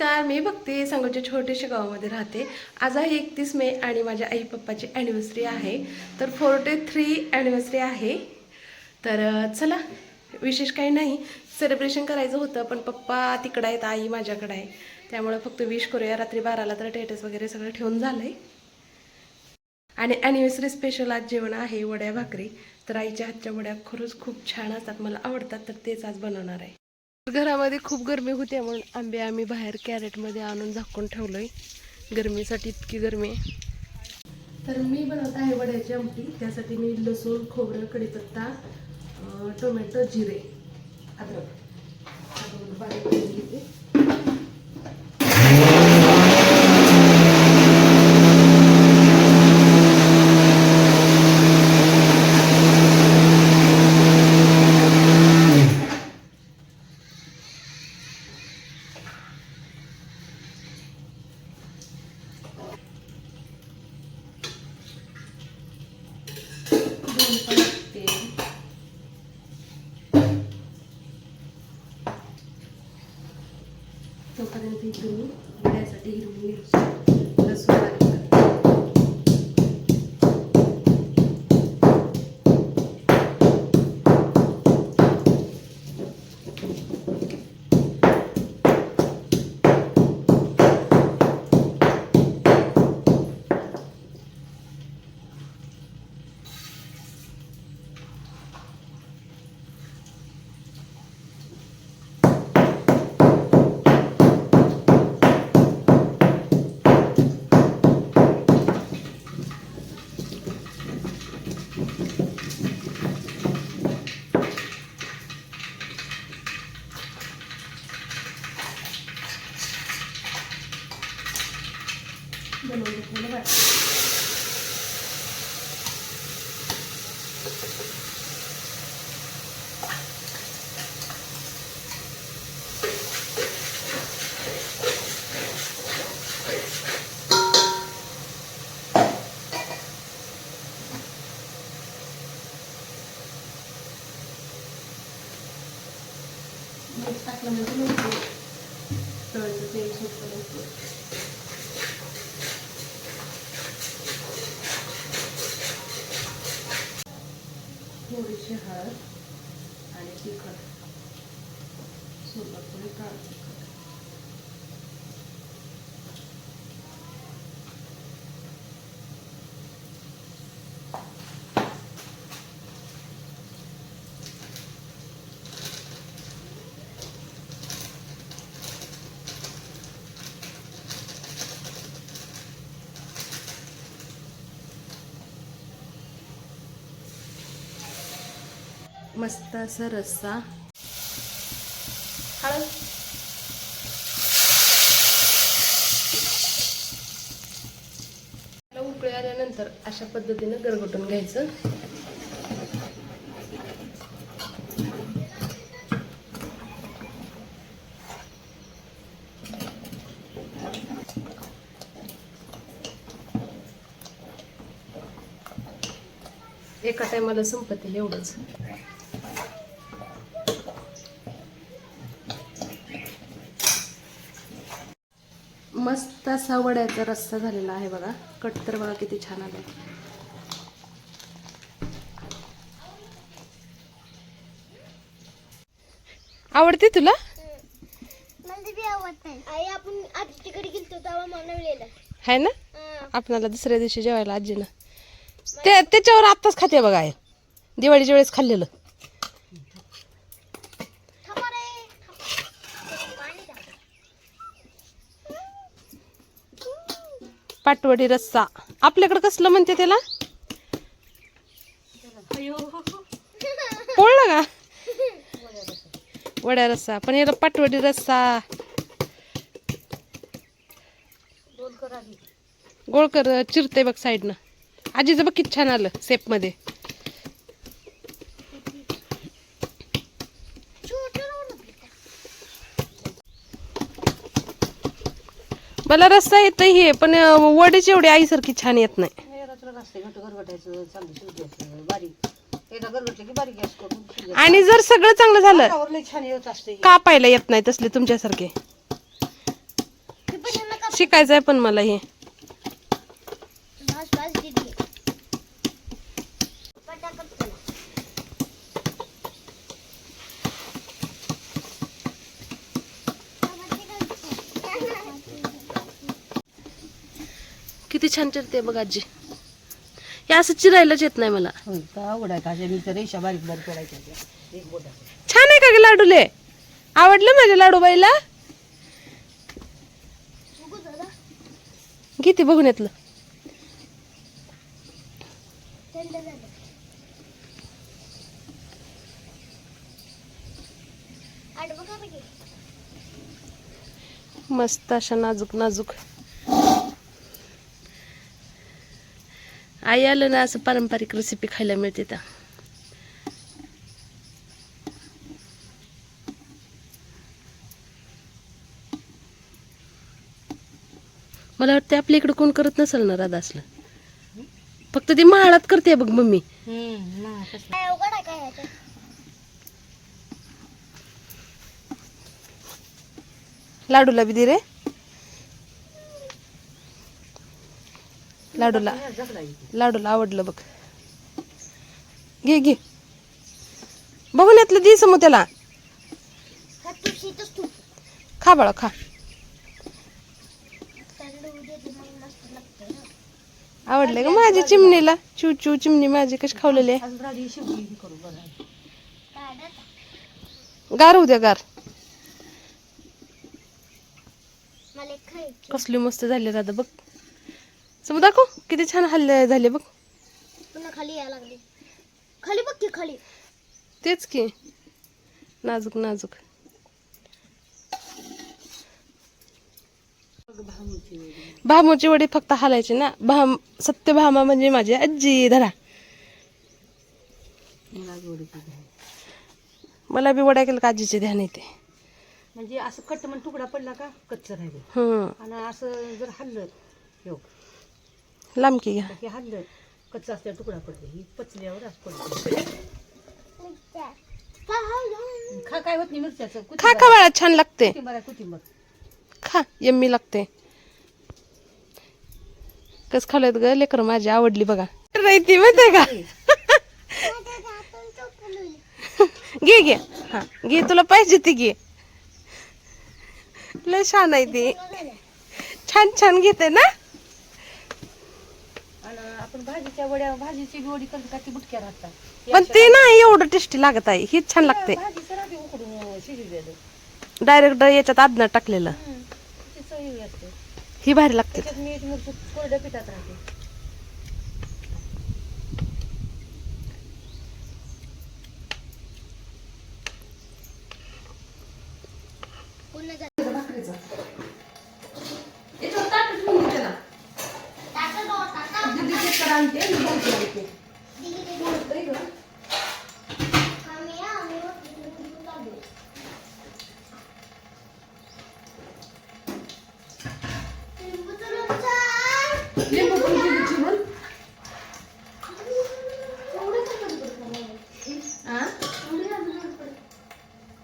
तर मी भक्ती सांगूच्या छोट्याशा गावामध्ये राहते. आज आहे 31 मे आणि माझ्या आई पप्पाची ॲनिव्हर्सरी आहे. तर 43 ॲनिव्हर्सरी आहे. तर चला, विशेष काही नाही, सेलिब्रेशन करायचं होतं पण पप्पा तिकडं आहेत, आई माझ्याकडे आहे, त्यामुळे फक्त विश करूया. रात्री 12ला तर स्टेटस वगैरे सगळं ठेवून झालं आहे. आणि ॲनिव्हर्सरी स्पेशल आज जेवण आहे वड्या भाकरी. तर आईच्या हातच्या वड्या खरंच खूप छान असतात, मला आवडतात, तर तेच आज बनवणार आहे. घरामध्ये खूप गरमी होती म्हणून आंबे आम्ही बाहेर कॅरेटमध्ये आणून झाकून ठेवलोय. गरमीसाठी इतकी गरमी आहे. तर मी बनवत आहे वड्याची आमटी. त्यासाठी मी लसूण, खोबरं, कढीपत्ता, टोमॅटो, जिरे, अद्रक बारीक करून घेते. तोपर्यंत इथे मी वड्यासाठी हिरवी मिरची, लसूण बारीक करते. बनवून घेतलेलं वाटतं. मीठ टाकलं म्हणजे तळचं तेल सुटलं. थोडीशी हळद आणि तिखट, सोबत थोडी काळं तिखट. मस्त असा रस्सा. हळद, उकळी आल्यानंतर अशा पद्धतीनं गरगटून घ्यायचं. एका टायमाला संपते एवढंच. मस्त असा वड्याचा रस्सा झालेला आहे बघा. कट तर बघा किती छान आला. आवडते तुला? आहे ना. आपणाला दुसऱ्या दिवशी जेवायला आजीनं त्याच्यावर आत्ताच खाते बघा. आहे दिवाळीच्या वेळेस खाल्लेलं. पाटवडी रस्सा आपल्याकडे कसलं म्हणते त्याला? पोळला का? वड्या रस्सा. पण याला पाटवडी रस्सा. गोळकर चिरते बघ साईडनं. आजीचं बघ किती छान आलं सेप मध्ये. मला रस्सा येत हे, पण वडीच एवढी आईसारखी छान येत नाही. आणि जर सगळं चांगलं झालं कापायला येत नाही तसले तुमच्यासारखे. शिकायचंय पण मला हे. किती छान चिरते बघ आजी. हे असं चिरायलाच येत नाही मला. आवड आहे मी तर रेषा बारीक बारीक करायच्या. छान आहे का ग लाडूले? आवडलं माझ्या लाडूबाईला? किती बघून येतलं. मस्त अशा नाजूक नाजूक. आई आलं ना असं पारंपरिक रेसिपी खायला मिळते त्या. मला वाटतं आपल्या इकडे कोण करत नसेल ना राधा असलं. फक्त ती महाळात करते बघ मम्मी. लाडूला बी दे रे. लाडूला आवडलं बघ. घे घे बघून यातलं दे समोर त्याला. खा बाळा खा. आवडले का माझ्या चिमणीला? चू चू चिमणी माझी कशी खावलेली आहे. गार होऊ द्या गार. कसली मस्त झाली दादा बघ. समोर दाखव किती छान हल्ले झाले बघ. खाली यायला लागली. खाली बघ की खाली. तेच की नाजूक नाजूक. भामूची वडी फक्त हालायची ना. सत्यभामा म्हणजे माझी आजी. धरा मला बी वड्या केलं का आजीचे ध्यान येते. म्हणजे असं कट म्हणून तुकडा पडला का कच्च राहिले. आणि असं जर हल्लं लांबकी घ्या. हे हल्लं कच्चा असल्या तुकडा पडते. ही पचल्यावर असं पडते. खा काय होत नाही मिरच्याचं. खा खा बाळा छान लागते. कुथिंबर खा यम्मी लागते. कस खाल्लं ग लेकर माझी आवडली बघा. राहती माहितीये का. घे घे हा घे तुला पाहिजे ती घे. लय छान आहे ती. छान छान घेते ना. आपण भाजीच्या वड्या भाजीची वडी करतो का ती बुटक्या राहतात. पण ते नाही एवढं टेस्टी लागत आहे. हीच छान लागते. भाजीचं राहते उकडून शिजलेलं. डायरेक्ट याच्यात आदनात टाकलेलं. ती चव असते. ही भारी लागते. त्याच्यात मीठ मिरची कोरड्या पिठात राहते.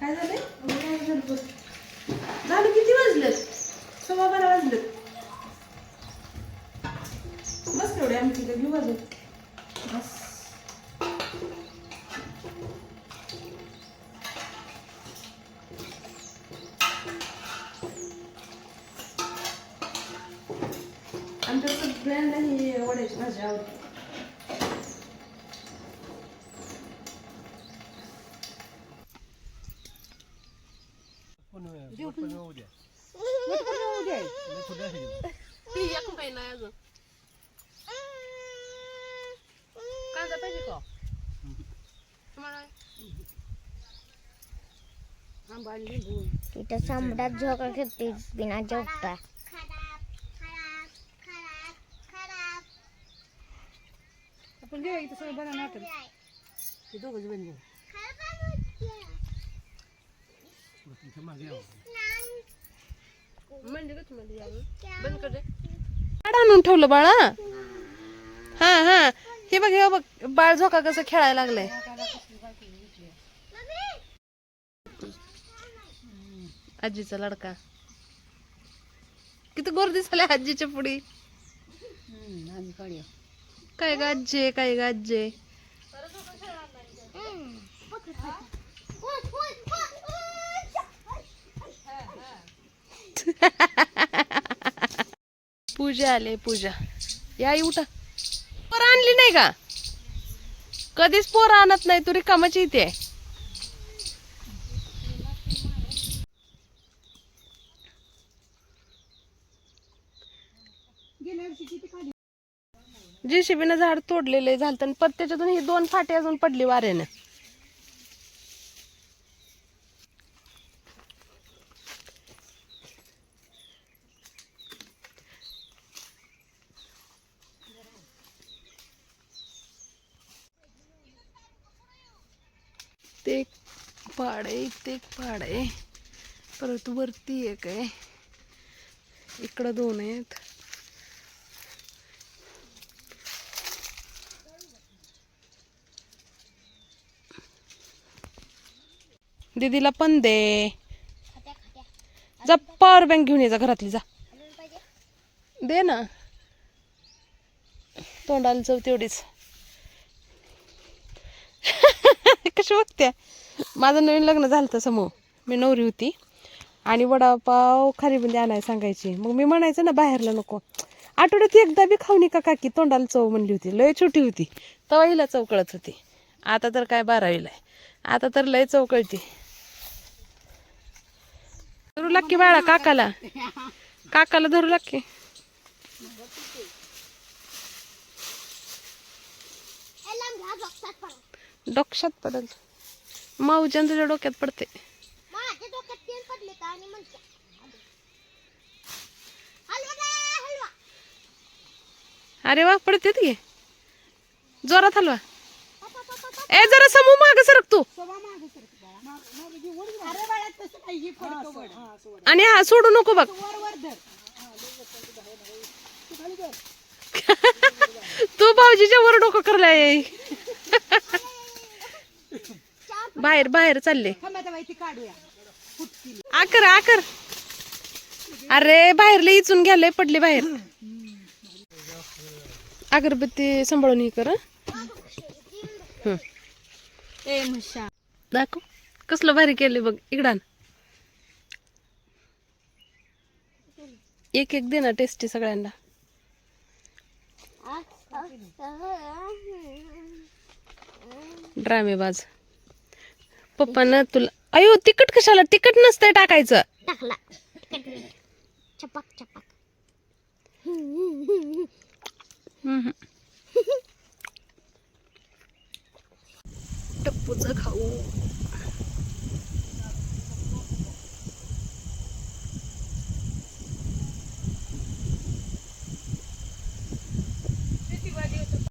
काय झालंय? झालं किती वाजलं? 12:15 वाजलं. बस तेवढे आम्ही तिथे घेऊ वाजत. बस आमच्या सगळ्यांना ही वड्याची भाजी आवडते. कांदा पाहिजे का तिथं सम्राट झोका खेळते बिना जेवता. आपण जेव्हा इथं सगळं बनवून वाटेल ते दोघंच बनवू. बंद कर दे. आणून ठेवलं बाळा. हा हा हे बघ हे बघ बाळ झोका कसं खेळायला लागलंय. आजीचा लडका. किती गर्दी झाली आजीच्या पुढे. आम्ही काढूया. काय गाजे काय गाजे. पूजा आले पूजा. या उठा. पोरं आणली नाही का? कधीच पोरं आणत नाही, तू रिकामाची इथे. JCB झाड तोडलेले झालं आणि परत त्याच्यातून ही 2 फाटे अजून पडली वाऱ्यानं. ते एक पाड आहे, ते एक पाड आहे, परत वरती एक आहे, इकडं 2 आहेत. दीदीला पण दे. जा पॉवर बँक घेऊन ये जा घरातली, जा दे ना. तोंडाला चव तेवढीच. कशी बघते. माझं नवीन लग्न झालं तर समोर मी नवरी होती आणि वडापाव खारीबुंदी आणायला सांगायची. मग मी म्हणायचं ना बाहेरला नको. आठवड्यात एकदा बी खाऊन का काकी, तोंडाला चव म्हणली होती. लय छोटी होती तेव्हा हिला चव कळत होती. आता तर काय 12वीला आहे, आता तर लय चव कळती. धरू लागकी बाळा काकाला, काकाला धरू लागकी. डोक्यात पडल. माऊच्यान तुझ्या डोक्यात पडते. माझ्या डोक्यात तेल पडले का आणि म्हणते अरे वा पडतेत घे, जोरात हलवा. ए जरा समूह माग सरक तू. आणि हा सोडू नको बघ. तू भाऊजीच्या वर डोकं करलाय. बाहेर बाहेर चालले. आकर आकर. अरे बाहेर लय इचून घ्यायला पडले बाहेर. अगरबत्ती सांभाळून हे कर. दाखव कसलं भारी केले बघ. इकडान एक एक दे ना टेस्टी सगळ्यांना. ड्रामेबाज. पप्पानं तुला अयो तिखट कशाला, तिखट नसतंय टाकायचं. टाकला चपाक चपाक. टप्पूचं खाऊ.